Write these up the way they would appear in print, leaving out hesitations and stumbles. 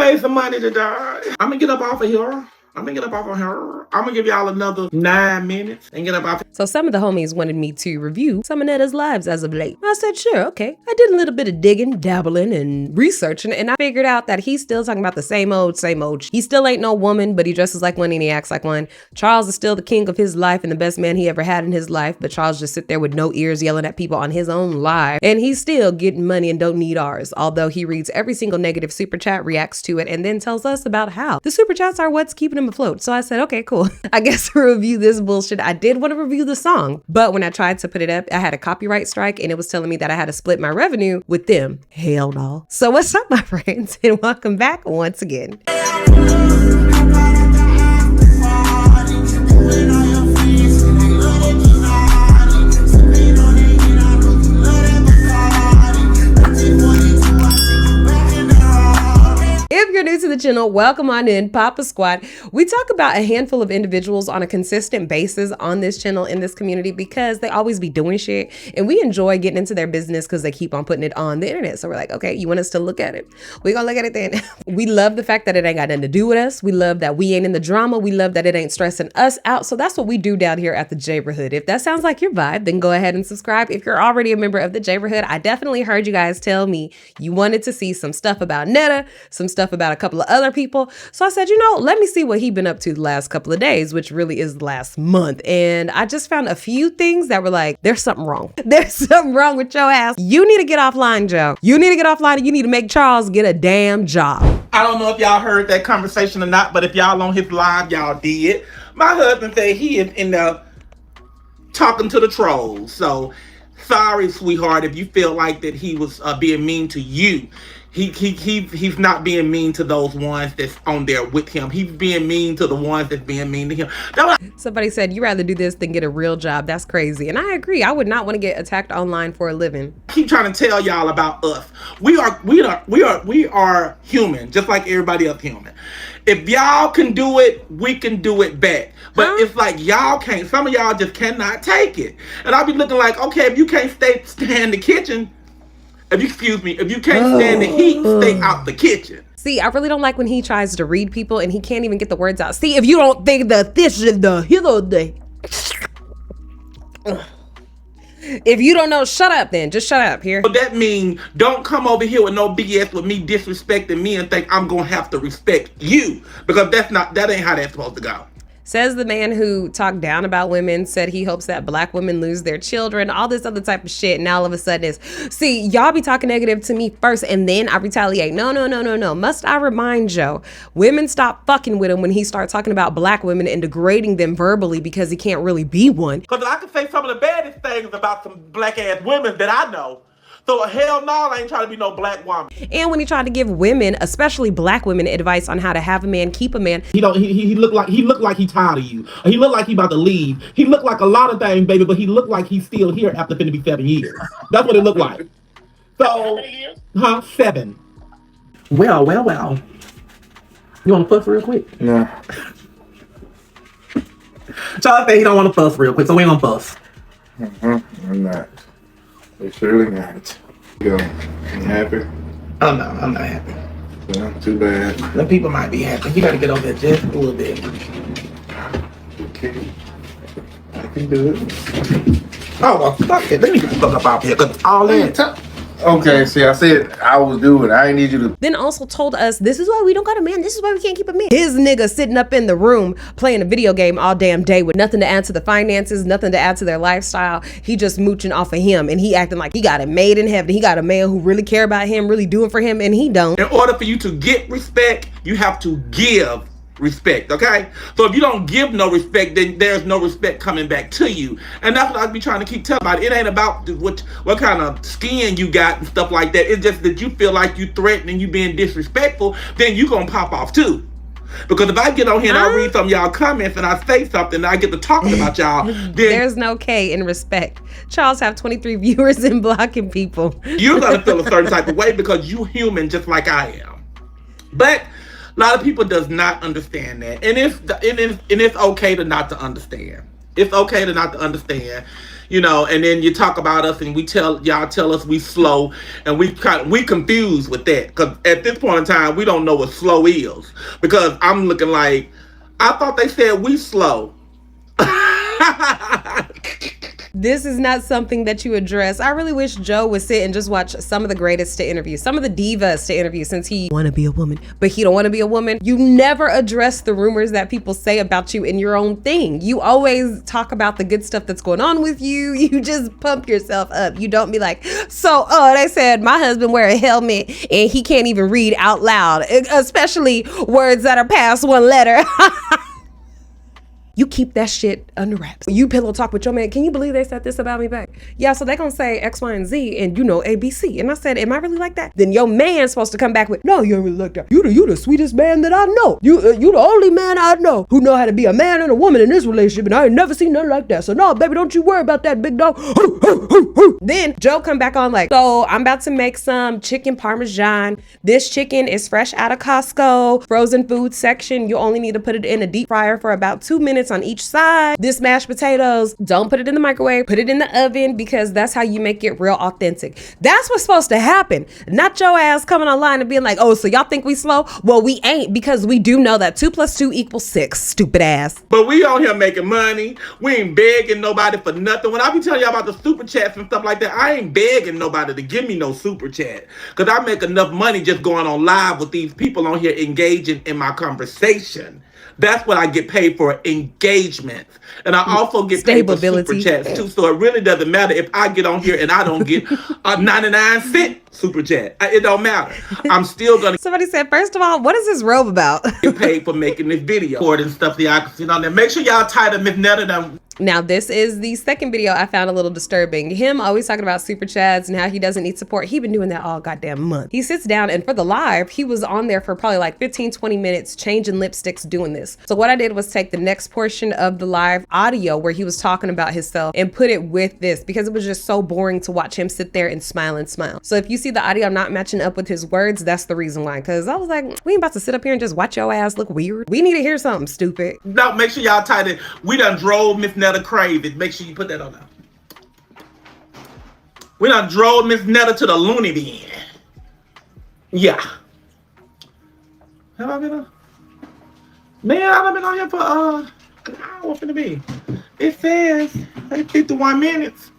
made some money today. I'm gonna get up off of here. I'm gonna give y'all another 9 minutes and get up off. So some of the homies wanted me to review some of Netta's lives as of late. I said, sure, okay. I did a little bit of digging, dabbling, and researching, and I figured out that he's still talking about the same old. He still ain't no woman, but he dresses like one and he acts like one. Charles is still the king of his life and the best man he ever had in his life, but Charles just sit there with no ears yelling at people on his own live. And he's still getting money and don't need ours, although he reads every single negative super chat, reacts to it, and then tells us about how the super chats are what's keeping him afloat. So I said, okay, cool. I guess we'll review this bullshit. I did want to review the song, but when I tried to put it up, I had a copyright strike and it was telling me that I had to split my revenue with them. Hell no. So what's up, my friends, and welcome back once again. If you're new to the channel, welcome on in, Papa Squad. We talk about a handful of individuals on a consistent basis on this channel, in this community, because they always be doing shit and we enjoy getting into their business because they keep on putting it on the internet. So we're like, okay, you want us to look at it? We're gonna look at it then. We love the fact that it ain't got nothing to do with us. We love that we ain't in the drama. We love that it ain't stressing us out. So that's what we do down here at the Jayborhood. If that sounds like your vibe, then go ahead and subscribe. If you're already a member of the Jayborhood, I definitely heard you guys tell me you wanted to see some stuff about Netta, some stuff about a couple of other people. So I said, you know, let me see what he been up to the last couple of days, which really is last month. And I just found a few things that were like, there's something wrong. There's something wrong with your ass. You need to get offline, Joe. You need to get offline and you need to make Charles get a damn job. I don't know if y'all heard that conversation or not, but if y'all on his live, y'all did. My husband said he is in the talking to the trolls. So sorry, sweetheart, if you feel like that he was being mean to you. He's not being mean to those ones that's on there with him. He's being mean to the ones that's being mean to him. Somebody said, you rather do this than get a real job. That's crazy. And I agree. I would not want to get attacked online for a living. Keep trying to tell y'all about us. We are human, just like everybody else human. If y'all can do it, we can do it back. But it's like y'all can't. Some of y'all just cannot take it. And I'll be looking like, okay, if you can't stay in the kitchen, if you can't stand the heat, stay out the kitchen. See, I really don't like when he tries to read people and he can't even get the words out. See, if you don't think that this is the hero day. If you don't know, shut up then. Just shut up here. So that means don't come over here with no BS with me disrespecting me and think I'm gonna have to respect you. Because that ain't how that's supposed to go. Says the man who talked down about women, said he hopes that black women lose their children, all this other type of shit. And now all of a sudden is, see, y'all be talking negative to me first and then I retaliate. No. Must I remind Joe, women stop fucking with him when he starts talking about black women and degrading them verbally because he can't really be one. Because I can say some of the baddest things about some black ass women that I know. So hell no, I ain't trying to be no black woman. And when he tried to give women, especially black women, advice on how to have a man, keep a man. He looked like he tired of you. He looked like he about to leave. He looked like a lot of things, baby, but he looked like he's still here after finna be 7 years. That's what it looked like. So, 7. Well. You want to fuss real quick? No. Charles said he don't want to fuss real quick, so we ain't gonna fuss. I'm not. They surely not. Yo, you happy? Oh no, I'm not happy. Yeah, too bad. The people might be happy. You gotta get over there just a little bit. Okay. I can do it. Oh well, fuck it. Let me get the fuck up out here, cause all that. Okay, see, I said I was doing it. I ain't need you to. Then also told us, this is why we don't got a man. This is why we can't keep a man. His nigga sitting up in the room playing a video game all damn day with nothing to add to the finances, nothing to add to their lifestyle. He just mooching off of him and he acting like he got it made in heaven. He got a man who really care about him, really doing for him, and he don't. In order for you to get respect, you have to give respect, okay? So if you don't give no respect, then there's no respect coming back to you. And that's what I be trying to keep telling about. It ain't about what kind of skin you got and stuff like that. It's just that you feel like you threatening, you being disrespectful, then you gonna pop off too. Because if I get on here and I read some of y'all comments and I say something and I get to talking about y'all, then there's no K in respect. Charles have 23 viewers and blocking people. You're gonna feel a certain type of way because you human just like I am. But a lot of people does not understand that, and it's okay to not to understand. It's okay to not to understand. And then you talk about us and y'all tell us we slow, and we confused with that because at this point in time we don't know what slow is because I'm looking like I thought they said we slow. This is not something that you address. I really wish Joe would sit and just watch some of the greatest to interview, some of the divas to interview, since he want to be a woman, but he don't want to be a woman. You never address the rumors that people say about you in your own thing. You always talk about the good stuff that's going on with you. You just pump yourself up. You don't be like, so, they said my husband wear a helmet and he can't even read out loud, especially words that are past one letter. You keep that shit under wraps. You pillow talk with your man. Can you believe they said this about me back? Yeah, so they gonna say X, Y, and Z and ABC. And I said, am I really like that? Then your man's supposed to come back with, no, you ain't really like that. You the sweetest man that I know. You the only man I know who know how to be a man and a woman in this relationship, and I ain't never seen nothing like that. So no, baby, don't you worry about that, big dog. Then Joe come back on like, so I'm about to make some chicken parmesan. This chicken is fresh out of Costco, frozen food section. You only need to put it in a deep fryer for about 2 minutes on each side. This mashed potatoes, don't put it in the microwave, put it in the oven, because that's how you make it real authentic. That's what's supposed to happen. Not your ass coming online and being like, oh, so y'all think we slow? Well, we ain't, because we do know that 2 + 2 = 6, stupid ass. But we on here making money. We ain't begging nobody for nothing. When I be telling y'all about the super chats and stuff like that, I ain't begging nobody to give me no super chat, because I make enough money just going on live with these people on here engaging in my conversation. That's what I get paid for, engagement. And I also get paid for super chats too. So it really doesn't matter if I get on here and I don't get a 99-cent super chat. It don't matter. I'm still gonna. Somebody said, first of all, what is this robe about? Get paid for making this video and stuff that I can see on there. Make sure y'all title Miss Netta down. Now, this is the second video I found a little disturbing. Him always talking about super chats and how he doesn't need support. He been doing that all goddamn month. He sits down, and for the live, he was on there for probably like 15-20 minutes changing lipsticks doing this. So what I did was take the next portion of the live audio where he was talking about himself and put it with this, because it was just so boring to watch him sit there and smile and smile. So if you see the audio not matching up with his words, that's the reason why. Because I was like, we ain't about to sit up here and just watch your ass look weird. We need to hear something stupid. No, make sure y'all title We Done Drove Miss Netta Crazy. Make sure you put that on there. We done drove Miss Netta to the loony bin. Yeah. Have I been on? Man, I've been on here for an hour finna be. It says 51 minutes.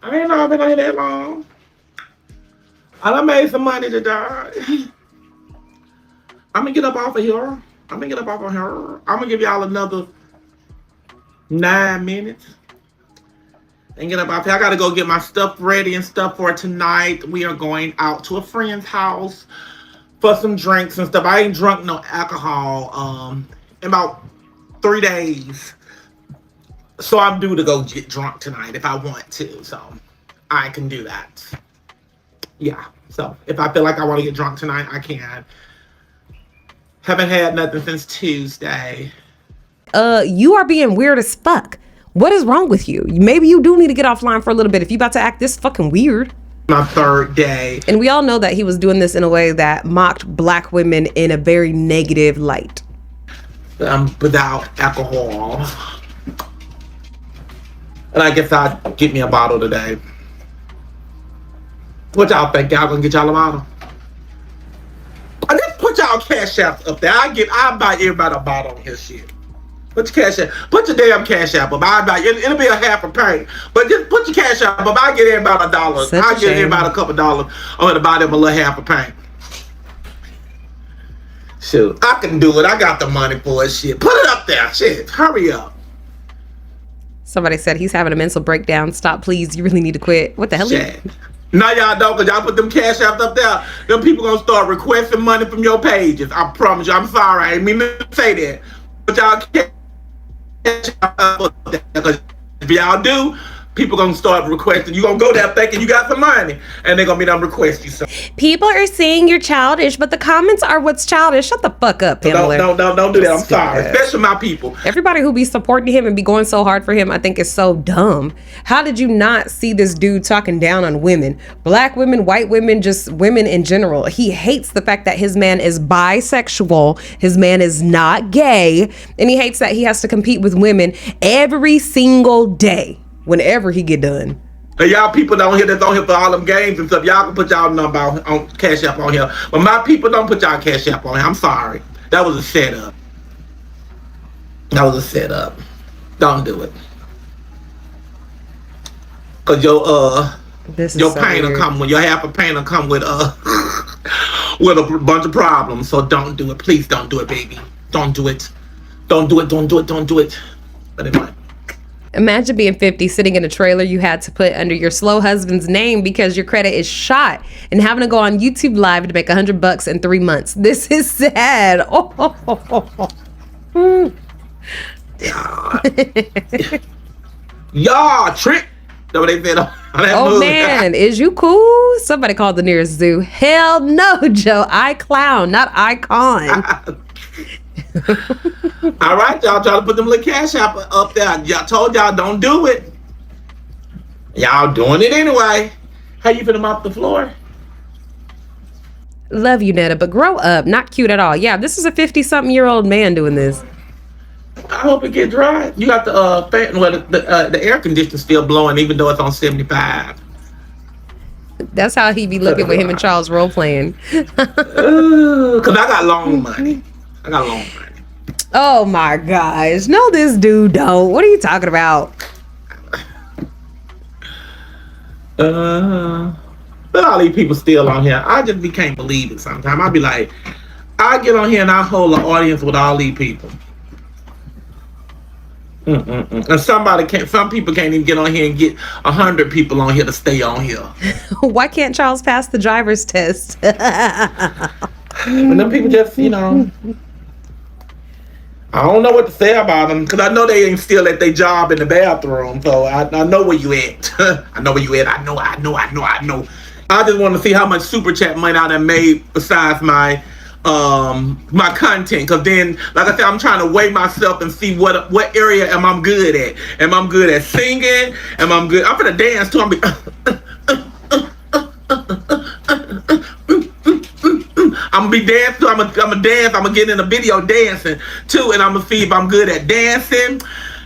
I ain't know I've been on here that long. I done made some money today. I'm gonna get up off of here. I'm gonna give y'all another 9 minutes and get up out there. I gotta go get my stuff ready and stuff for tonight. We are going out to a friend's house for some drinks and stuff. I ain't drunk no alcohol in about 3 days, so I'm due to go get drunk tonight if I want to, so I can do that. Yeah, so if I feel like I want to get drunk tonight, I can. Haven't had nothing since Tuesday. You are being weird as fuck. What is wrong with you? Maybe you do need to get offline for a little bit if you about to act this fucking weird. My third day. And we all know that he was doing this in a way that mocked black women in a very negative light. Without alcohol. And I guess I'll get me a bottle today. What y'all think? Y'all gonna get y'all a bottle? I just put y'all cash apps up there. I'll buy everybody a bottle on his shit. Put your cash app. Put your damn cash app up. It'll be a half a pint. But just put your cash app up. I'll get everybody $1. I'll get everybody a couple dollars. I'm gonna buy them a little half a pint. Shoot, I can do it. I got the money for it. Shit, put it up there. Shit, hurry up. Somebody said he's having a mental breakdown. Stop, please. You really need to quit. What the hell? Shit. No, y'all don't, because y'all put them cash apps up there. Them people gonna start requesting money from your pages. I promise you. I'm sorry. I ain't mean to say that. But y'all can't. Because if y'all do, people gonna start requesting. You gonna go there thinking you got some money, and they're gonna be done request you something. People are saying you're childish, but the comments are what's childish. Shut the fuck up, Pamela. Don't do that. I'm sorry, especially my people. Everybody who be supporting him and be going so hard for him, I think is so dumb. How did you not see this dude talking down on women? Black women, white women, just women in general. He hates the fact that his man is bisexual, his man is not gay, and he hates that he has to compete with women every single day. whenever he get done. And y'all people down here that's on here for all them games and stuff, y'all can put y'all number on Cash App on here. But my people don't put y'all Cash App on here. I'm sorry. That was a setup. That was a setup. Don't do it. Cause your pain will come with your half a pain will come with with a bunch of problems. So don't do it. Please don't do it, baby. Don't do it. Don't do it. Don't do it. Don't do it. But anyway. Imagine being 50, sitting in a trailer you had to put under your slow husband's name because your credit is shot, and having to go on YouTube Live to make $100 in 3 months. This is sad. Y'all trick. That's what they said on that Oh movie. man, is you cool? Somebody called the nearest zoo. Hell no, Joe. I clown, not icon. All right, y'all try to put them little Cash App up there. Y'all told y'all don't do it. Y'all doing it anyway. How you finna mop the floor? Love you, Netta, but grow up. Not cute at all. Yeah, this is a 50-something-year-old man doing this. I hope it get dry. You got the fan, well, the air conditioner still blowing even though it's on 75. That's how he be looking with him and Charles role playing. Cause I got long money. I got long money. Oh my gosh. No, this dude don't. What are you talking about? But all these people still on here. I just can't believe it sometimes. I be like, I get on here and I hold an audience with all these people. And some people can't even get on here and get 100 people on here to stay on here. Why can't Charles pass the driver's test? And them people just, I don't know what to say about them because I know they ain't still at their job in the bathroom. So I know where you at. I know where you at. I know. I just want to see how much super chat money I done made besides my content, because then, like I said, I'm trying to weigh myself and see what area am I good at. Am I good at singing? Am I good? I'm gonna dance too. I'm gonna be dancing. I'm gonna dance. I'm gonna get in a video dancing too, and I'm gonna see if I'm good at dancing,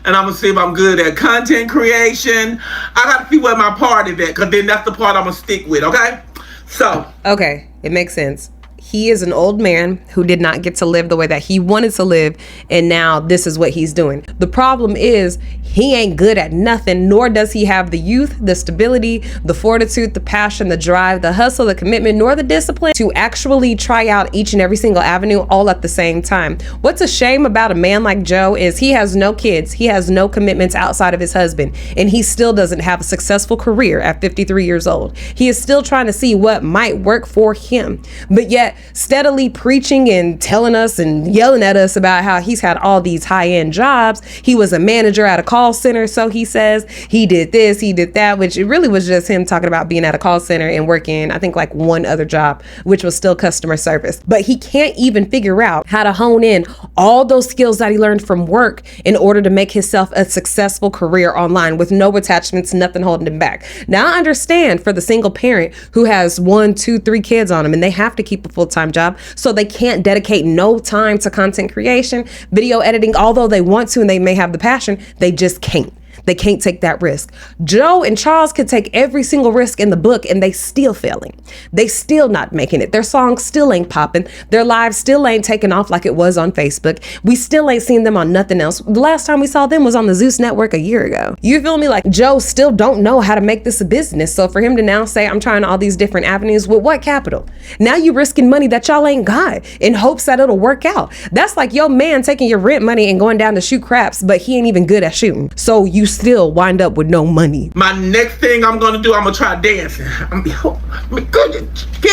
and I'm gonna see if I'm good at content creation. I gotta see where my part is at, because then that's the part I'm gonna stick with. Okay, so Okay, it makes sense. He is an old man who did not get to live the way that he wanted to live, and now this is what he's doing. The problem is he ain't good at nothing, nor does he have the youth, the stability, the fortitude, the passion, the drive, the hustle, the commitment, nor the discipline to actually try out each and every single avenue all at the same time. What's a shame about a man like Joe is he has no kids, he has no commitments outside of his husband, and he still doesn't have a successful career at 53 years old. He is still trying to see what might work for him, but yet steadily preaching and telling us and yelling at us about how he's had all these high-end jobs. He was a manager at a call center, so he says. He did this, he did that, which it really was just him talking about being at a call center and working, I think, like one other job, which was still customer service. But he can't even figure out how to hone in all those skills that he learned from work in order to make himself a successful career online with no attachments, nothing holding him back. Now, I understand for the single parent who has 1, 2, 3 kids on him and they have to keep a full-time job, so they can't dedicate no time to content creation, video editing, although they want to and they may have the passion, they just can't. They can't take that risk. Joe and Charles could take every single risk in the book and they still failing. They still not making it. Their songs still ain't popping. Their lives still ain't taking off like it was on Facebook. We still ain't seen them on nothing else. The last time we saw them was on the Zeus Network a year ago. You feel me? Like, Joe still don't know how to make this a business. So for him to now say, I'm trying all these different avenues, with what capital? Now you risking money that y'all ain't got in hopes that it'll work out. That's like your man taking your rent money and going down to shoot craps, but he ain't even good at shooting. So you still wind up with no money. my next thing I'm gonna do, I'm gonna try dancing. Get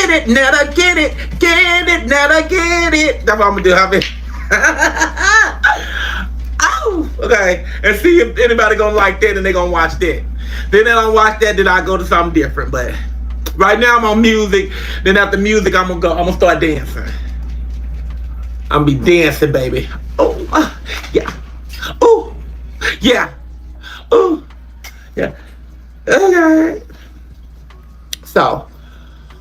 it, Netta, get it, Netta, get it. That's what I'm gonna do. Oh, okay. And see if anybody gonna like that and they gonna watch that. Then they don't watch that, then I go to something different. But right now I'm on music. Then after music, I'm gonna start dancing. I'm gonna be dancing, baby. Oh, yeah. Oh, yeah. Oh, yeah. Okay. So,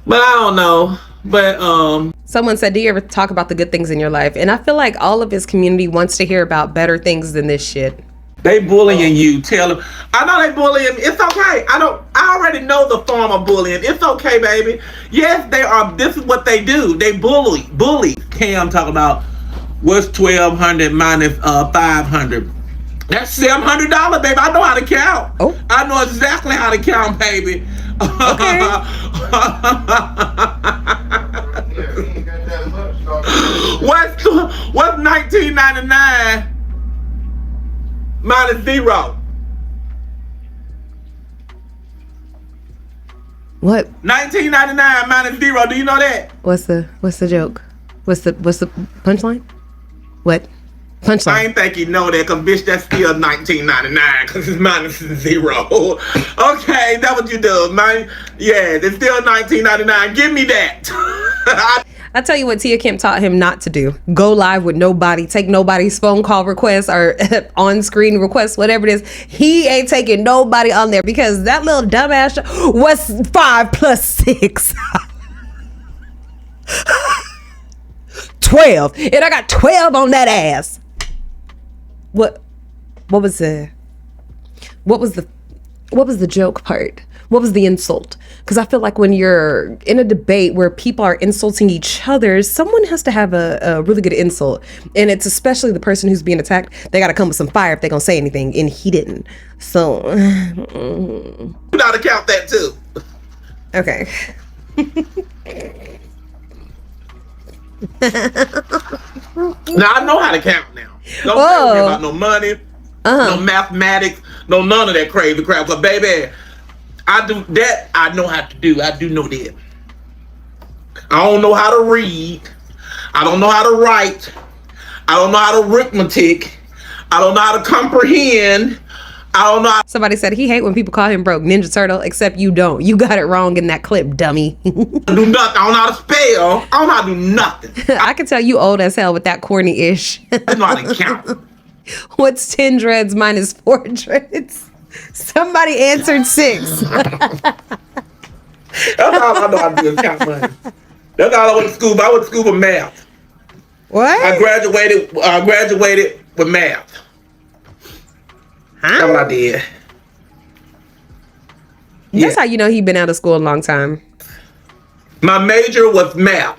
but I don't know. But Someone said, do you ever talk about the good things in your life? And I feel like all of his community wants to hear about better things than this shit. They bullying you. Tell them. I know they bullying me. It's okay. I already know the form of bullying. It's okay, baby. Yes, they are. This is what they do. They bully. Cam talking about what's 1,200 minus 500. That's $700, baby. I know how to count. Oh. I know exactly how to count, baby. Okay. What's 1999 minus 0? What? 1999 minus 0. Do you know that? What's the joke? What's the punchline? What? Punchline. I ain't think you know that, cause bitch, that's still 1999, cause it's minus 0. Okay, that's what you do, man. Yeah, it's still 1999. Give me that. I tell you what Tia Kemp taught him not to do. Go live with nobody. Take nobody's phone call requests or on-screen requests, whatever it is. He ain't taking nobody on there because that little dumbass was 5 plus 6. 12. And I got 12 on that ass. What was the joke part? What was the insult? Because I feel like when you're in a debate where people are insulting each other, someone has to have a really good insult. And it's especially the person who's being attacked. They got to come with some fire if they're going to say anything. And he didn't. So. You gotta count that too. Okay. Now I know how to count now. Don't tell me about no money, no mathematics, no none of that crazy crap. But baby, I do that. I know how to do. I do know that. I don't know how to read. I don't know how to write. I don't know how to arithmetic. I don't know how to comprehend. I don't know. Somebody said he hate when people call him broke. Ninja Turtle, except you don't. You got it wrong in that clip, dummy. I do nothing. I don't know how to spell. I don't know how to do nothing. I can tell you old as hell with that corny-ish. I don't know how to count. What's 10 dreads minus 4 dreads? Somebody answered 6. That's all I know how to do is count money. That's all I went to school for. I went to school for math. What? I graduated with math. Huh? That's what I did. That's how you know he been out of school a long time. My major was math.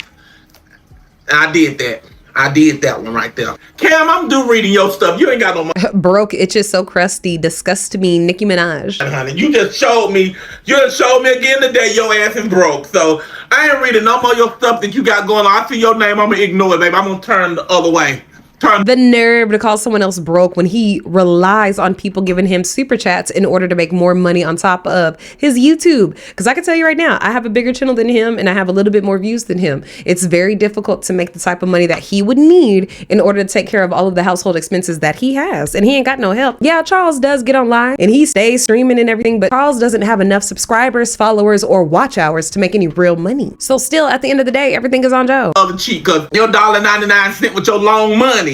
I did that. I did that one right there. Cam, I'm due reading your stuff. You ain't got no money. Broke, itches so crusty, disgust me, Nicki Minaj. Honey, you just showed me again today your ass is broke. So I ain't reading no more of your stuff that you got going on. I see your name, I'm gonna ignore it, baby. I'm gonna turn the other way. The nerve to call someone else broke when he relies on people giving him super chats in order to make more money on top of his YouTube. Because I can tell you right now, I have a bigger channel than him and I have a little bit more views than him. It's very difficult to make the type of money that he would need in order to take care of all of the household expenses that he has. And he ain't got no help. Yeah, Charles does get online and he stays streaming and everything, but Charles doesn't have enough subscribers, followers, or watch hours to make any real money. So still, at the end of the day, everything is on Joe. Other cheat, because your $1.99 with your long money.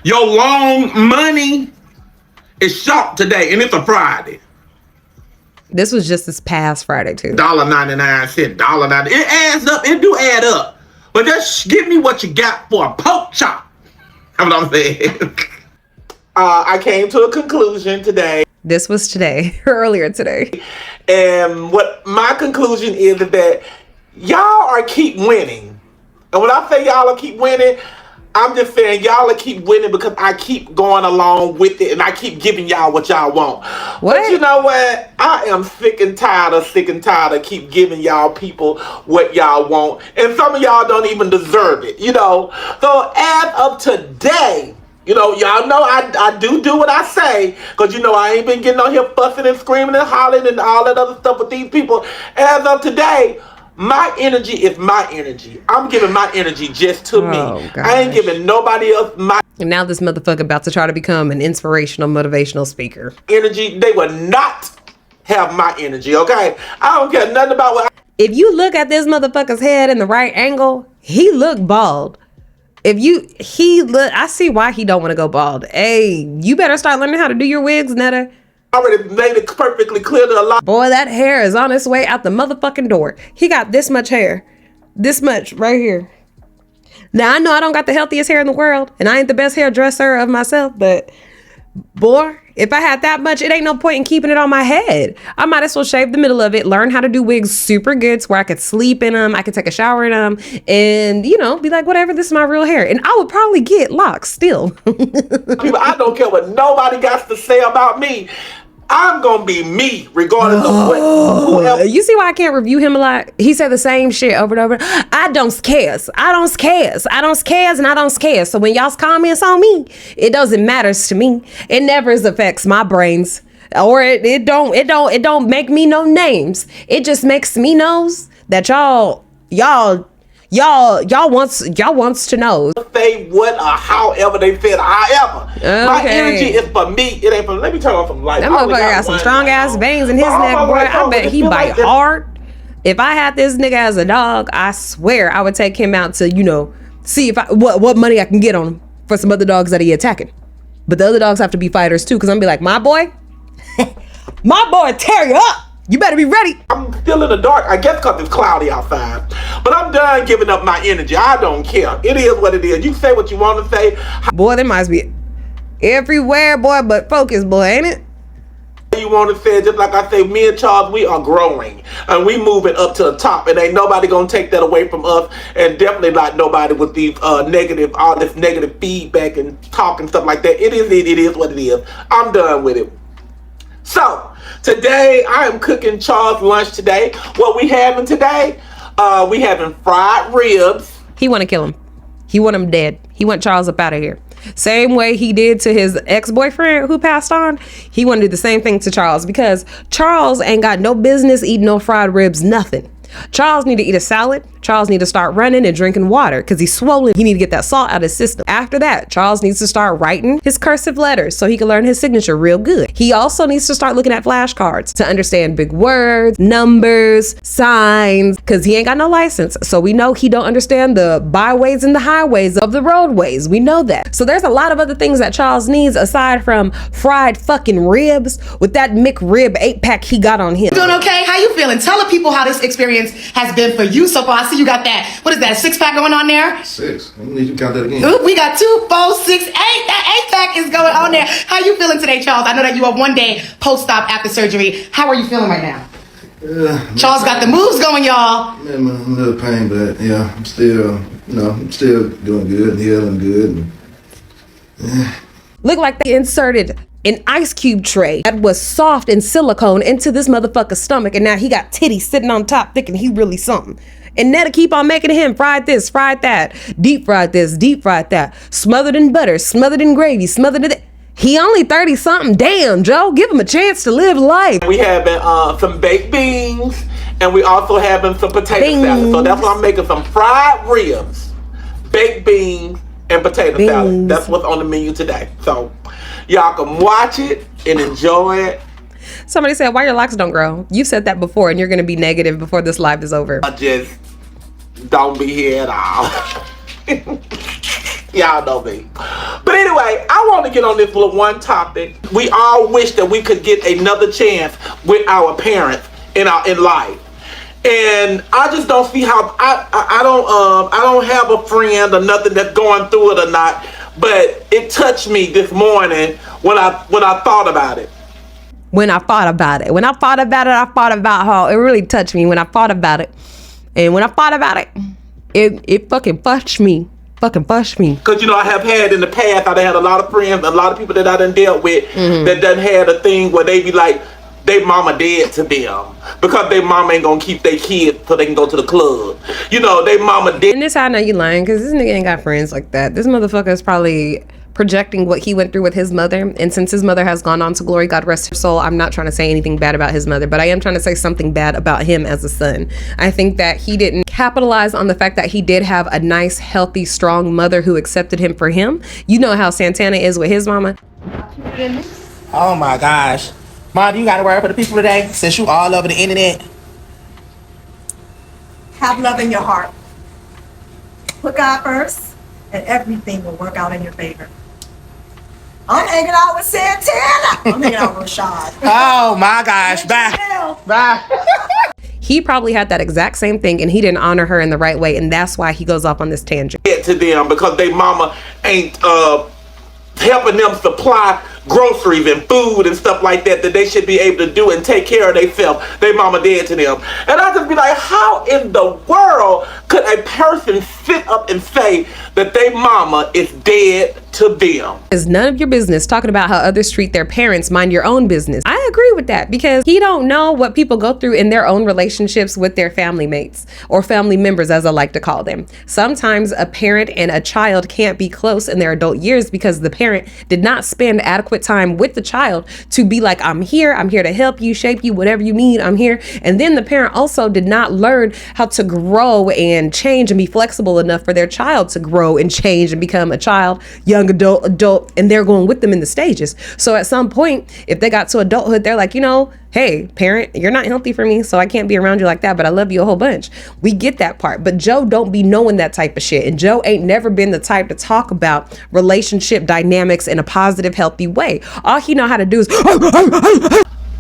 Your long money is short today, and it's a Friday. This was just this past Friday too. $1.99, $1.99. It adds up. It do add up. But just give me what you got for a pork chop. That's what I'm saying. I came to a conclusion today. This was today, earlier today. And what my conclusion is that y'all are keep winning. And when I say y'all are keep winning, I'm just saying y'all will keep winning because I keep going along with it and I keep giving y'all what y'all want. What? But you know what? I am sick and tired of keep giving y'all people what y'all want. And some of y'all don't even deserve it, you know. So as of today, you know, y'all know I do what I say, because you know I ain't been getting on here fussing and screaming and hollering and all that other stuff with these people. As of today, my energy is my energy. I'm giving my energy just to me. Gosh. I ain't giving nobody else my And now this motherfucker about to try to become an inspirational, motivational speaker. energy. They will not have my energy, okay? I don't care nothing about what If you look at this motherfucker's head in the right angle, he look bald. I see why he don't want to go bald. Hey, you better start learning how to do your wigs, Netta. I already made it perfectly clear to a lot. Boy, that hair is on its way out the motherfucking door. He got this much hair. This much right here. Now, I know I don't got the healthiest hair in the world, and I ain't the best hairdresser of myself, but Boy, if I had that much, it ain't no point in keeping it on my head. I might as well shave the middle of it, learn how to do wigs super good to where I could sleep in them, I could take a shower in them, and, you know, be like, whatever, this is my real hair. And I would probably get locks still. People, I don't care what nobody got to say about me. I'm gonna be me, regardless of what whoever. You see why I can't review him a lot? He said the same shit over and over. I don't cares. I don't cares. I don't cares and I don't care. So when y'all's comments on me, it doesn't matters to me. It never affects my brains. Or it don't make me no names. It just makes me knows that y'all wants to know. Say what or however they feel. However, my energy is for me. It ain't for. Let me turn on some lights. That motherfucker got some strong ass veins in his neck, boy. I bet he bite hard. If I had this nigga as a dog, I swear I would take him out to, you know, see if what money I can get on him for some other dogs that he attacking. But the other dogs have to be fighters too, because I'm be like, my boy tear you up. You better be ready. I'm still in the dark. I guess because it's cloudy outside. But I'm done giving up my energy. I don't care. It is what it is. You say what you want to say. Boy, there must be everywhere, boy, but focus, boy, ain't it? You want to say, just like I say, me and Charles, we are growing. And we moving up to the top. And ain't nobody going to take that away from us. And definitely not nobody with these all this negative feedback and talk and stuff like that. It is what it is. I'm done with it. So, today, I am cooking Charles' lunch today. What we having today? We having fried ribs. He want to kill him. He want him dead. He want Charles up out of here. Same way he did to his ex-boyfriend who passed on. He want to do the same thing to Charles because Charles ain't got no business eating no fried ribs, nothing. Charles need to eat a salad. Charles need to start running and drinking water because he's swollen. He need to get that salt out of his system. After that, Charles needs to start writing his cursive letters so he can learn his signature real good. He also needs to start looking at flashcards to understand big words, numbers, signs, because he ain't got no license. So we know he don't understand the byways and the highways of the roadways. We know that. So there's a lot of other things that Charles needs aside from fried fucking ribs with that McRib 8-pack he got on him. Doing okay? How you feeling? Tell the people how this experience has been for you so far. I see you got that, what is that, 6-pack going on there? 6. I need you to count that again. Ooh, we got 2, 4, 6, 8. That 8-pack is going on there. How you feeling today, Charles? I know that you are one day post-op after surgery. How are you feeling right now? Charles got the moves going, y'all. Man, I'm a little pain, but yeah, I'm still doing good and healing good. Look like they inserted an ice cube tray that was soft and silicone into this motherfucker's stomach, and now he got titties sitting on top thinking he really something. And Netta keep on making him fried this, fried that, deep fried this, deep fried that, smothered in butter, smothered in gravy, smothered in He only 30 something. Damn, Joe, give him a chance to live life. We having some baked beans, and we also having some potato salad. So that's why I'm making some fried ribs, baked beans, and potato salad. That's what's on the menu today. So y'all can watch it and enjoy it. Somebody said, why your locks don't grow? You've said that before, and you're going to be negative before this live is over. I just don't be here at all. Y'all know me. But anyway, I want to get on this little one topic. We all wish that we could get another chance with our parents in life. And I just don't see how I don't have a friend or nothing that's going through it or not. But it touched me this morning when I thought about it. When I thought about it. When I thought about it, I thought about how it really touched me when I thought about it. And when I thought about it, it fucking fushed me. Fucking fushed me. Because, you know, I have had in the past, I done had a lot of friends, a lot of people that I done dealt with that done had a thing where they be like, they mama dead to them. Because they mama ain't gonna keep their kids so they can go to the club. You know, they mama dead. And this how I know you lying, because this nigga ain't got friends like that. This motherfucker is probably projecting what he went through with his mother. And since his mother has gone on to glory, God rest her soul, I'm not trying to say anything bad about his mother, but I am trying to say something bad about him as a son. I think that he didn't capitalize on the fact that he did have a nice, healthy, strong mother who accepted him for him. You know how Santana is with his mama. Oh my gosh. Mom, you got a word for the people today? Since you all over the internet. Have love in your heart. Put God first, and everything will work out in your favor. I'm hanging out with Santana. I'm hanging out with Rashad. Oh my gosh. Bye. Bye. He probably had that exact same thing, and he didn't honor her in the right way, and that's why he goes off on this tangent. To them because they mama ain't helping them supply groceries and food and stuff like that they should be able to do and take care of themselves. They mama dead to them. And I just be like, how in the world could a person sit up and say that they mama is dead to them? It's none of your business talking about how others treat their parents. Mind your own business. I agree with that because he don't know what people go through in their own relationships with their family mates or family members, as I like to call them. Sometimes a parent and a child can't be close in their adult years because the parent did not spend adequate time with the child to be like, I'm here to help you, shape you, whatever you need, I'm here. And then the parent also did not learn how to grow and change and be flexible enough for their child to grow and change and become a child, young adult, and they're going with them in the stages. So at some point, if they got to adulthood, they're like, hey, parent, you're not healthy for me, so I can't be around you like that, but I love you a whole bunch. We get that part. But Joe don't be knowing that type of shit. And Joe ain't never been the type to talk about relationship dynamics in a positive, healthy way. All he know how to do is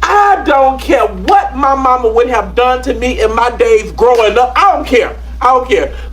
I don't care what my mama would have done to me in my days growing up. I don't care.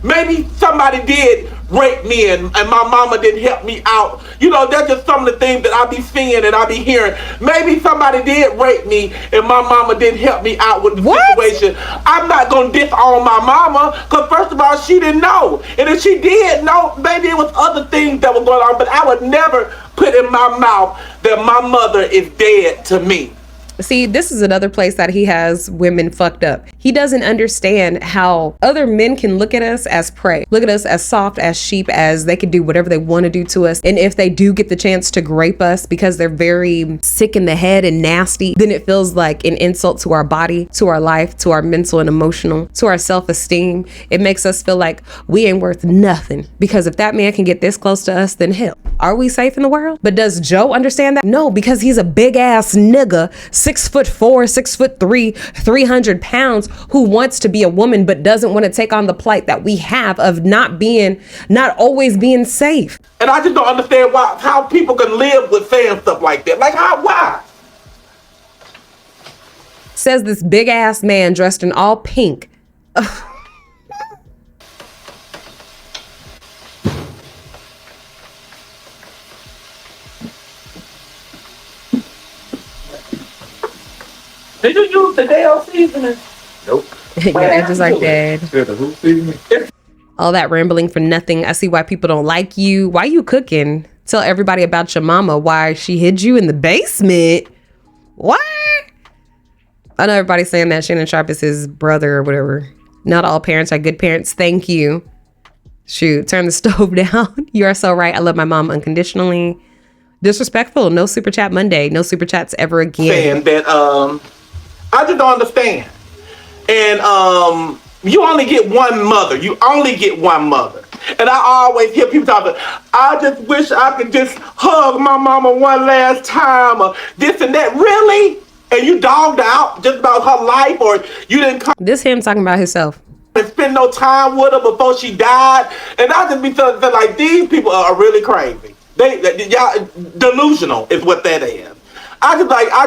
Maybe somebody did rape me and my mama didn't help me out. That's just some of the things that I be seeing and I be hearing. Maybe somebody did rape me and my mama didn't help me out with the situation. I'm not going to disown my mama because first of all, she didn't know. And if she did know, maybe it was other things that were going on, but I would never put in my mouth that my mother is dead to me. See, this is another place that he has women fucked up. He doesn't understand how other men can look at us as prey, look at us as soft, as sheep, as they can do whatever they want to do to us. And if they do get the chance to grape us because they're very sick in the head and nasty, then it feels like an insult to our body, to our life, to our mental and emotional, to our self-esteem. It makes us feel like we ain't worth nothing because if that man can get this close to us, then hell, are we safe in the world? But does Joe understand that? No, because he's a big ass nigga, 6'4", 6'3", 300 pounds, who wants to be a woman but doesn't want to take on the plight that we have of not always being safe. And I just don't understand how people can live with saying stuff like that. Like why? Says this big ass man dressed in all pink. Did you use the Dale seasoning? Nope. Yeah, just like that. Yeah, the who seasoning? All that rambling for nothing. I see why people don't like you. Why you cooking? Tell everybody about your mama. Why she hid you in the basement. What? I know everybody's saying that Shannon Sharp is his brother or whatever. Not all parents are good parents. Thank you. Shoot, turn the stove down. You are so right. I love my mom unconditionally. Disrespectful. No super chat Monday. No super chats ever again. Saying that I just don't understand. And you only get one mother. And I always hear people talking, I just wish I could just hug my mama one last time or this and that. Really? And you dogged out just about her life, or you didn't come This him talking about himself. and spend no time with her before she died. And I just be feeling like these people are really crazy. Y'all delusional is what that is. I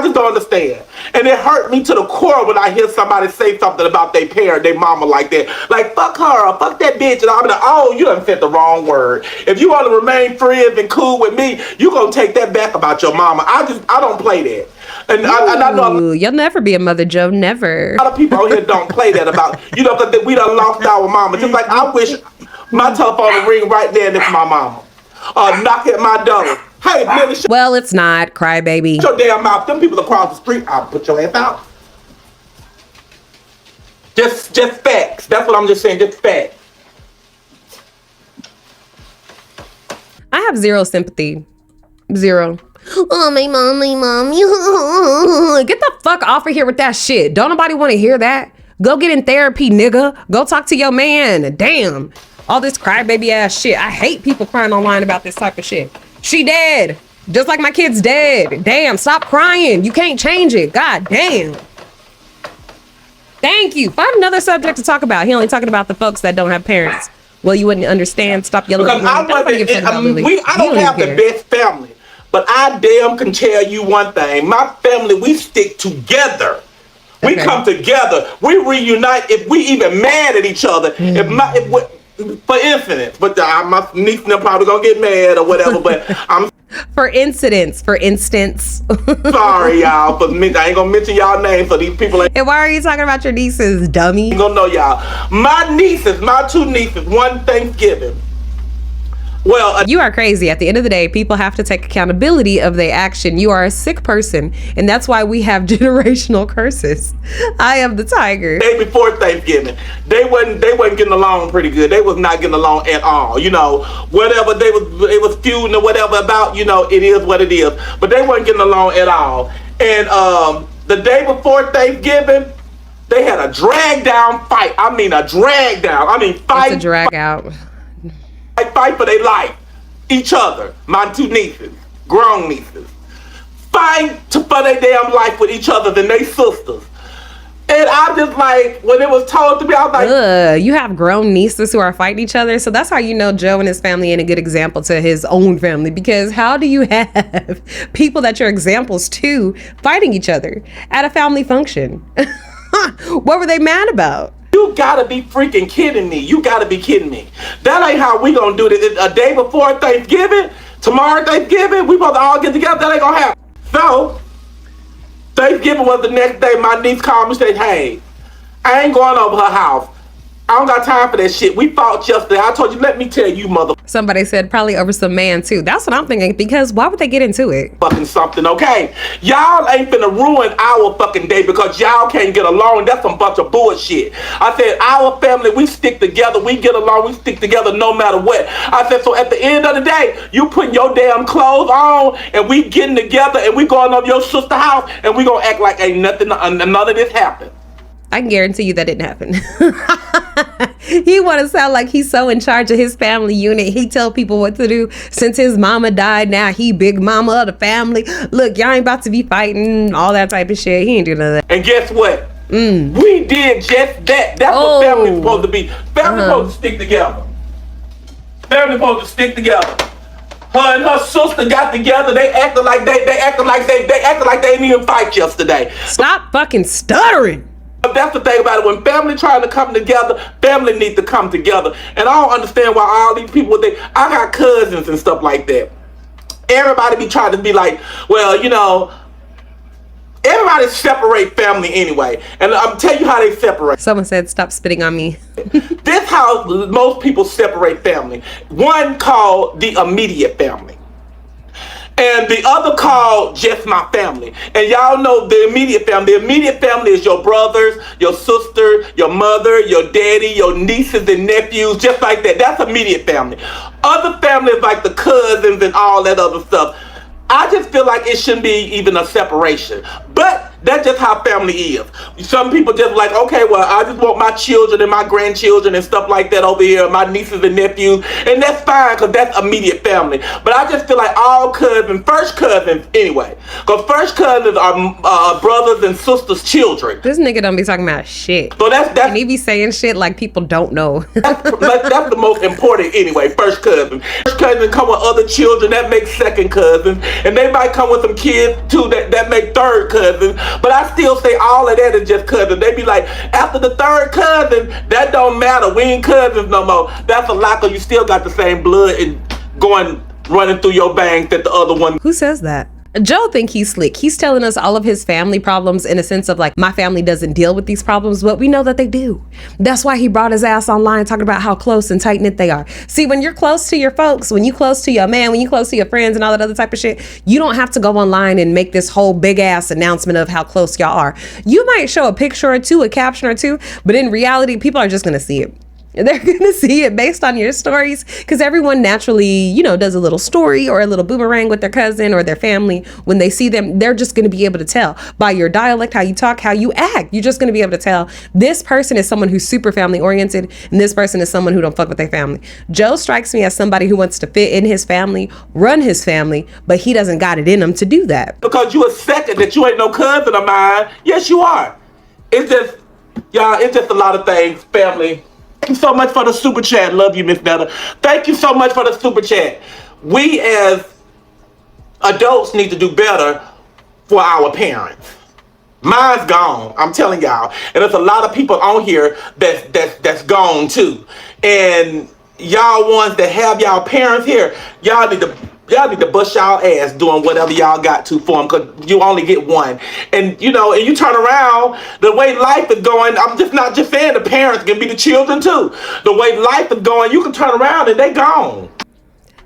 just don't understand. And it hurt me to the core when I hear somebody say something about their parent, their mama like that. Like, fuck her, or fuck that bitch. And I'm like, oh, you done said the wrong word. If you want to remain friends and cool with me, you gonna take that back about your mama. I don't play that. And I know Ooh, you'll never be a mother, Joe. Never. a lot of people out here don't play that about, because we done lost our mama. Just like I wish my telephone would ring right there and it's my mama. Knock at my door. Hey, Millie, shut Well, it's not. Crybaby. your damn mouth. Them people across the street, I'll put your ass out. Just facts. That's what I'm just saying. Just facts. I have zero sympathy. Zero. Oh, my mom. Get the fuck off of here with that shit. Don't nobody want to hear that. Go get in therapy, nigga. Go talk to your man. Damn. All this crybaby ass shit. I hate people crying online about this type of shit. She dead. Just like my kid's dead. Damn, stop crying. You can't change it. God damn. Thank you. Find another subject to talk about. He only talking about the folks that don't have parents. Well, you wouldn't understand. Stop yelling. Because I don't have the best family. But I damn can tell you one thing. My family, we stick together. We come together. We reunite if we even mad at each other. for instance, but my niece and them probably gonna get mad or whatever. But I'm For instance. sorry, y'all. I ain't gonna mention y'all names, so these people ain't And why are you talking about your nieces, dummy? gonna know y'all. My two nieces, one Thanksgiving. Well, You are crazy. At the end of the day, people have to take accountability of their action. You are a sick person, and that's why we have generational curses. I am the tiger. day before Thanksgiving, they wasn't getting along pretty good. They was not getting along at all. You know, whatever they was feuding or whatever about. You know, it is what it is. But they wasn't getting along at all. And the day before Thanksgiving, they had a drag down fight. I mean, a drag down. I mean, fight. It's a drag out. Fight for their life. Each other. My two nieces. Grown nieces. Fight for their damn life with each other than they sisters. And I just like, when it was told to me, I was like, Ugh, you have grown nieces who are fighting each other. So that's how you know Joe and his family ain't a good example to his own family. Because how do you have people that you're examples to fighting each other at a family function? What were they mad about? you gotta be freaking kidding me. You gotta be kidding me. That ain't how we gonna do this. A day before Thanksgiving, tomorrow Thanksgiving, we supposed to all get together. That ain't gonna happen. So, Thanksgiving was the next day. My niece called me and said, hey, I ain't going over her house. I don't got time for that shit. We fought yesterday. I told you, let me tell you, Somebody said probably over some man too. That's what I'm thinking, because why would they get into it? motherfucking something, okay? Y'all ain't finna ruin our fucking day because y'all can't get along. That's some bunch of bullshit. I said, our family, we stick together. We get along. We stick together no matter what. I said, so at the end of the day, you putting your damn clothes on and we getting together and we going over your sister's house and we gonna act like ain't nothing, none of this happened. I can guarantee you that didn't happen. He want to sound like he's so in charge of his family unit. He tell people what to do. Since his mama died, now he big mama of the family. Look, y'all ain't about to be fighting, all that type of shit. He ain't do none of that. And guess what? We did just that. That's what family's supposed to be. Family supposed to stick together. Family supposed to stick together. Her and her sister got together. They acted like they acted like they didn't even fight yesterday. Stop fucking stuttering. But that's the thing about it. When family trying to come together, family need to come together. And I don't understand why all these people I got cousins and stuff like that. Everybody be trying to be like, well, you know, everybody separate family anyway. And I'm tell you how they separate. Someone said stop spitting on me. This how most people separate family. One called the immediate family. And the other called just my family. And y'all know the immediate family. The immediate family is your brothers, your sister, your mother, your daddy, your nieces and nephews, just like that. That's immediate family. Other families like the cousins and all that other stuff. I just feel like it shouldn't be even a separation. But that's just how family is. Some people just like, okay, well, I just want my children and my grandchildren and stuff like that over here, my nieces and nephews, and that's fine because that's immediate family. But I just feel like all cousins, first cousins anyway, because first cousins are brothers and sisters' children. This nigga don't be talking about shit. So that's And he be saying shit like people don't know. that's the most important anyway, first cousin. First cousin come with other children, that makes second cousins. And they might come with some kids too that make third cousins. But I still say all of that is just cousins. They be like, after the third cousin, that don't matter. We ain't cousins no more. That's a lie, cause you still got the same blood and running through your veins that the other one. Who says that? Joe think he's slick. He's telling us all of his family problems in a sense of like, my family doesn't deal with these problems, but we know that they do. That's why he brought his ass online talking about how close and tight knit they are. See, when you're close to your folks, when you close to your man, when you close to your friends and all that other type of shit, you don't have to go online and make this whole big ass announcement of how close y'all are. You might show a picture or two, a caption or two, but in reality, people are just gonna see it. They're going to see it based on your stories because everyone naturally, you know, does a little story or a little boomerang with their cousin or their family. When they see them, they're just going to be able to tell by your dialect, how you talk, how you act. You're just going to be able to tell this person is someone who's super family oriented and this person is someone who don't fuck with their family. Joe strikes me as somebody who wants to fit in his family, run his family, but he doesn't got it in him to do that. Because you a second that you ain't no cousin of mine. Yes, you are. It's just, y'all, it's just a lot of things, family. Thank you so much for the super chat. Love you, Miss Netta. Thank you so much for the super chat. We as adults need to do better for our parents. Mine's gone. I'm telling y'all. And there's a lot of people on here that's gone too. and y'all ones that have y'all parents here, y'all need to bust y'all ass doing whatever y'all got to for them, because you only get one. And you know, and you turn around, the way life is going, I'm just not just saying the parents can be the children too. The way life is going, you can turn around and they gone.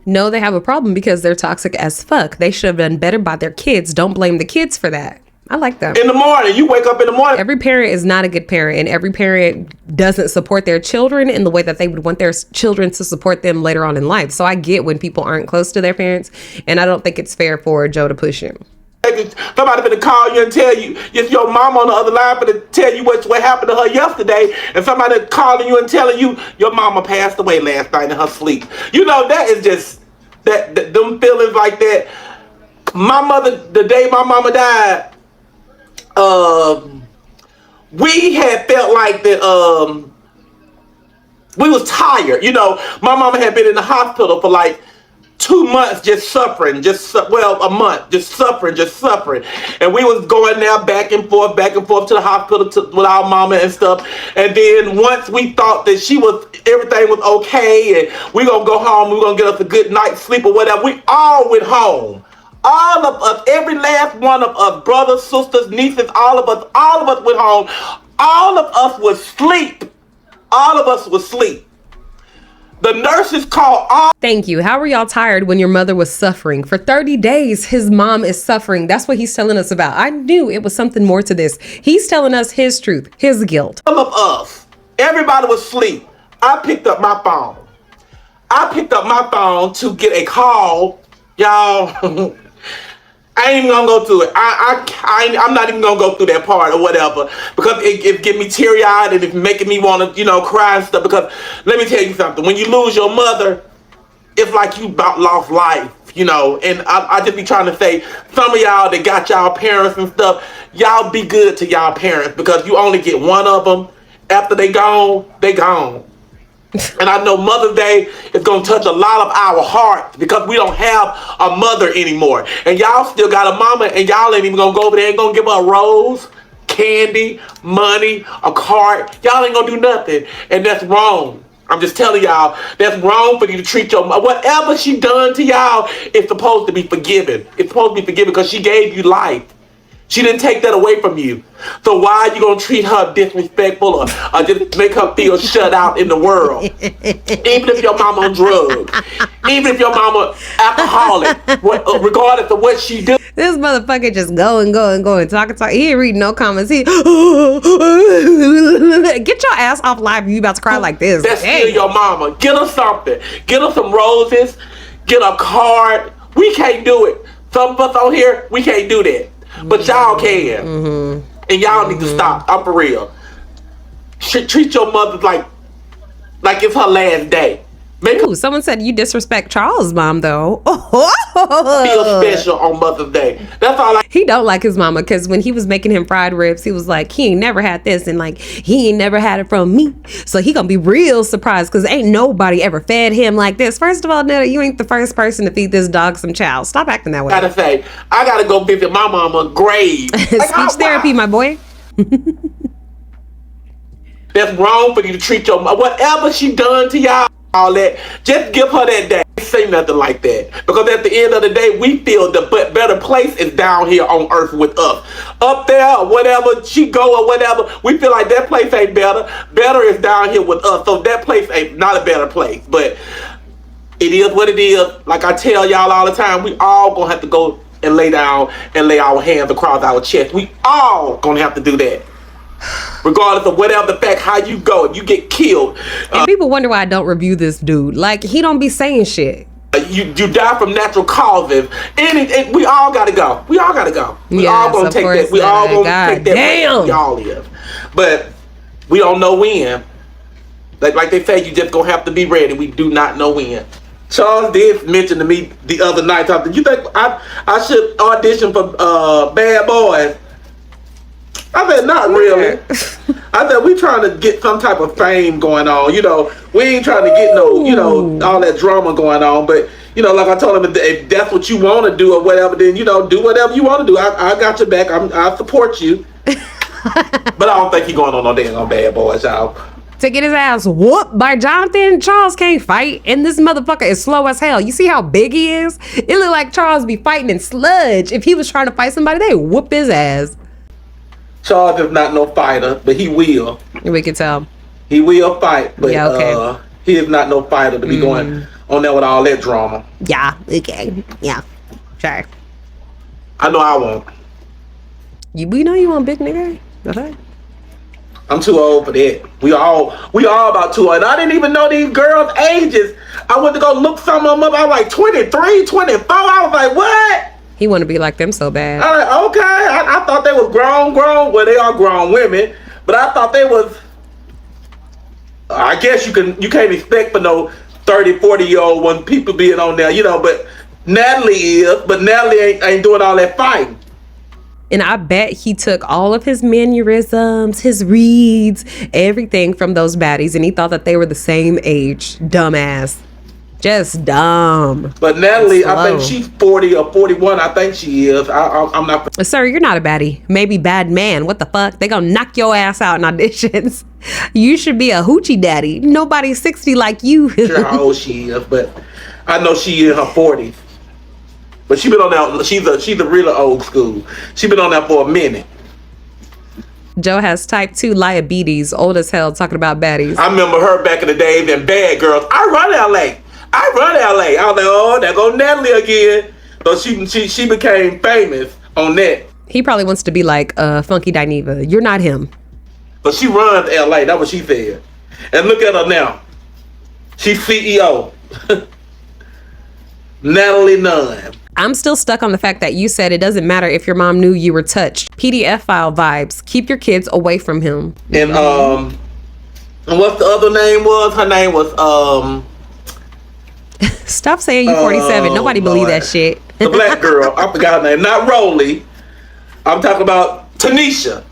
No, they have a problem because they're toxic as fuck. They should have done better by their kids. Don't blame the kids for that. I like that. In the morning, you wake up in the morning. Every parent is not a good parent, and every parent doesn't support their children in the way that they would want their children to support them later on in life. So I get when people aren't close to their parents, and I don't think it's fair for Joe to push him. Somebody finna call you and tell you, it's your mom on the other line finna tell you what happened to her yesterday, and somebody calling you and telling you your mama passed away last night in her sleep. You know, that is just, that them feelings like that. My mother, the day my mama died, we had felt like that we was tired. You know, my mama had been in the hospital for like 2 months just suffering, a month, just suffering. And we was going there back and forth to the hospital with our mama and stuff. And then once we thought that everything was okay and we gonna go home, we gonna get us a good night's sleep or whatever, we all went home. All of us, every last one of us, brothers, sisters, nieces, all of us went home. All of us was asleep. The nurses called all. Thank you. How were y'all tired when your mother was suffering? For 30 days, his mom is suffering. That's what he's telling us about. I knew it was something more to this. He's telling us his truth, his guilt. All of us, everybody was asleep. I picked up my phone to get a call. Y'all, I ain't even gonna go through it. I'm not even gonna go through that part or whatever, because it get me teary-eyed and it's making me want to, cry and stuff. Because let me tell you something, when you lose your mother, it's like you about lost life, and I just be trying to say, some of y'all that got y'all parents and stuff, y'all be good to y'all parents, because you only get one of them. After they gone, they gone. And I know Mother's Day is going to touch a lot of our hearts, because we don't have a mother anymore. And y'all still got a mama, and y'all ain't even going to go over there and going to give her a rose, candy, money, a card. Y'all ain't going to do nothing. And that's wrong. I'm just telling y'all, that's wrong for you to treat your mother. Whatever she done to y'all, it's supposed to be forgiven. It's supposed to be forgiven because she gave you life. She didn't take that away from you. So why are you gonna treat her disrespectful or just make her feel shut out in the world? Even if your mama on drugs, even if your mama alcoholic, regardless of what she do. This motherfucker just going, talking. He ain't reading no comments. He get your ass off live if you about to cry like this. That's still your mama. Get her something. Get her some roses. Get a card. We can't do it. Some of us on here, we can't do that. But y'all can. And y'all need to stop. I'm for real. Treat your mother like it's her last day. Ooh, someone said you disrespect Charles' mom, though. Feel special on Mother's Day. That's all He don't like his mama, because when he was making him fried ribs, he was like, he ain't never had this, and like, he ain't never had it from me. So he gonna be real surprised, because ain't nobody ever fed him like this. First of all, Netta, you ain't the first person to feed this dog some chow. Stop acting that way. I gotta go visit my mama's grave. Speech therapy, my boy. That's wrong for you to treat your mother. Whatever she done to y'all, all that, just give her that day. Say nothing like that, because at the end of the day, we feel the better place is down here on earth with us. Up there, or whatever she go or whatever, we feel like that place ain't better. Better is down here with us, so that place ain't not a better place. But it is what it is. Like I tell y'all all the time, we all gonna have to go and lay down and lay our hands across our chest. We all gonna have to do that. Regardless of whatever the fact, how you go, if you get killed. And people wonder why I don't review this dude. Like, he don't be saying shit. You die from natural causes. And we all gotta go. We all gonna take that. We all gonna take that. Damn. We all live. But we don't know when. Like they say, you just gonna have to be ready. We do not know when. Charles did mention to me the other night, you think I should audition for Bad Boys? I said, not really. I said, we trying to get some type of fame going on. We ain't trying to get no, all that drama going on. But, like I told him, if that's what you want to do or whatever, then, do whatever you want to do. I got your back. I support you. But I don't think he going on no damn Bad Boys, y'all. to get his ass whooped by Jonathan. Charles can't fight, and this motherfucker is slow as hell. You see how big he is? It looked like Charles be fighting in sludge. If he was trying to fight somebody, they whoop his ass. Charles is not no fighter, but he will. We can tell. He will fight, but Yeah, okay. He is not no fighter to be going on there with all that drama. Yeah, okay. Yeah. Sure. I know I won't. We know you want big nigga. Okay. I'm too old for that. We all about too old. And I didn't even know these girls' ages. I went to go look some of them up. I was like 23, 24. I was like, what? He want to be like them so bad. I was like, okay. I thought they was grown. Well, they are grown women. But I thought they was... I guess you can't expect for no 30, 40-year-old when people being on there, you know, but Natalie is. But Natalie ain't doing all that fighting. And I bet he took all of his mannerisms, his reads, everything from those baddies, and he thought that they were the same age. Dumbass. Just dumb. But Natalie, Slow. I think she's 40 or 41. I think she is. I'm not... Sir, you're not a baddie. Maybe bad man. What the fuck? They gonna knock your ass out in auditions. You should be a hoochie daddy. Nobody's 60 like you. Sure how old she is, but I know she in her 40s. But she been on that. She's a real old school. She been on that for a minute. Joe has type 2 diabetes, old as hell, talking about baddies. I remember her back in the days and Bad Girls. I run LA. I was like, oh, there go Natalie again. So she became famous on that. He probably wants to be like Funky Dineva. You're not him. But she runs LA. That's what she said. And look at her now. She's CEO. Natalie Nunn. I'm still stuck on the fact that you said it doesn't matter if your mom knew you were touched. PDF file vibes. Keep your kids away from him. And what's the other name was? Her name was Stop saying you 47. Nobody believe that shit. The black girl. I forgot her name. Not Rolly. I'm talking about Tanisha.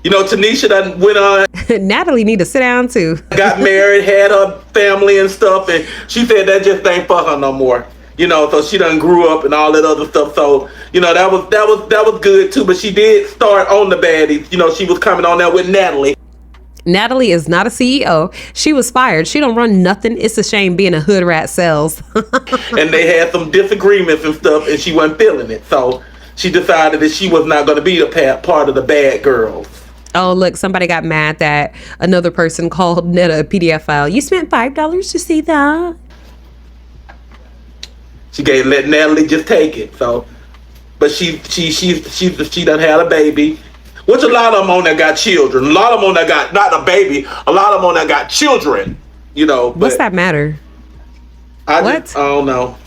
You know, Tanisha that went on. Natalie need to sit down too. Got married, had her family and stuff, and she said that just ain't for her no more. You know, so she done grew up and all that other stuff. So, you know, that was good too. But she did start on the baddies. You know, she was coming on there with Natalie. Natalie is not a CEO. She was fired. She don't run nothing. It's a shame being a hood rat sells. And they had some disagreements and stuff, and she wasn't feeling it. So she decided that she was not going to be a part of the bad girls. Oh, look, somebody got mad that another person called Netta a PDF file. You spent $5 to see that? She let Natalie just take it. So, but she done had a baby. Which a lot of them on there got children. A lot of them on there got not a baby. A lot of them on there got children. You know. What's that matter? I don't know.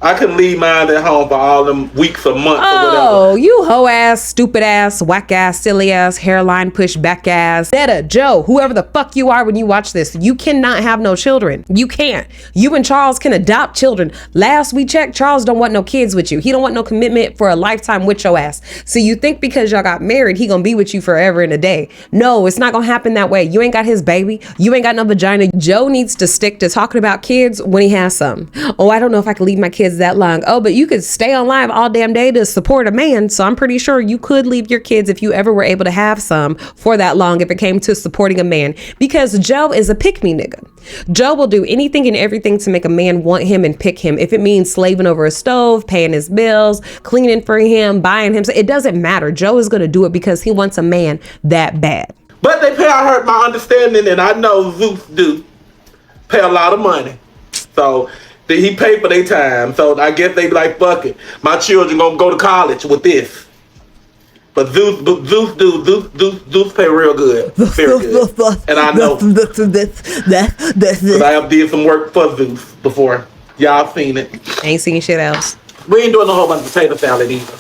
I couldn't leave mine at home for all them weeks or months or whatever. Oh, you hoe ass, stupid ass, whack ass, silly ass, hairline push back ass. Netta, Joe, whoever the fuck you are when you watch this, you cannot have no children. You can't. You and Charles can adopt children. Last we checked, Charles don't want no kids with you. He don't want no commitment for a lifetime with your ass. So you think because y'all got married, he gonna be with you forever and a day. No, it's not gonna happen that way. You ain't got his baby. You ain't got no vagina. Joe needs to stick to talking about kids when he has some. Oh, I don't know if I can leave my kids that long. Oh, but you could stay on live all damn day to support a man. So I'm pretty sure you could leave your kids if you ever were able to have some for that long if it came to supporting a man, because Joe is a pick-me nigga. Joe will do anything and everything to make a man want him and pick him. If it means slaving over a stove, paying his bills, cleaning for him, buying him, it doesn't matter. Joe is going to do it because he wants a man that bad. But they pay, I heard my understanding, and I know Zeus do pay a lot of money. So he paid for their time. So I guess they be like, fuck it. My children gonna go to college with this. But Zeus pay real good. Very good. And I know. Because I have did some work for Zeus before. Y'all seen it. Ain't seen shit else. We ain't doing a whole bunch of potato salad either.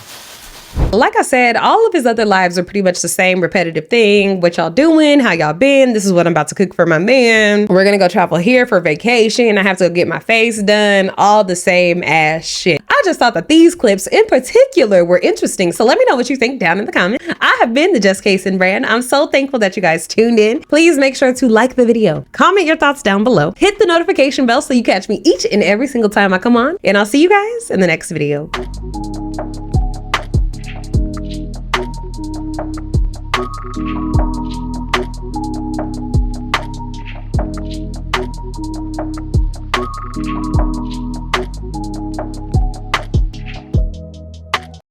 Like I said, all of his other lives are pretty much the same repetitive thing. What y'all doing? How y'all been? This is what I'm about to cook for my man. We're gonna go travel here for vacation. I have to go get my face done. All the same ass shit. I just thought that these clips in particular were interesting. So let me know what you think down in the comments. I have been the Just Kaysen brand. I'm so thankful that you guys tuned in. Please make sure to like the video. Comment your thoughts down below. Hit the notification bell so you catch me each and every single time I come on. And I'll see you guys in the next video.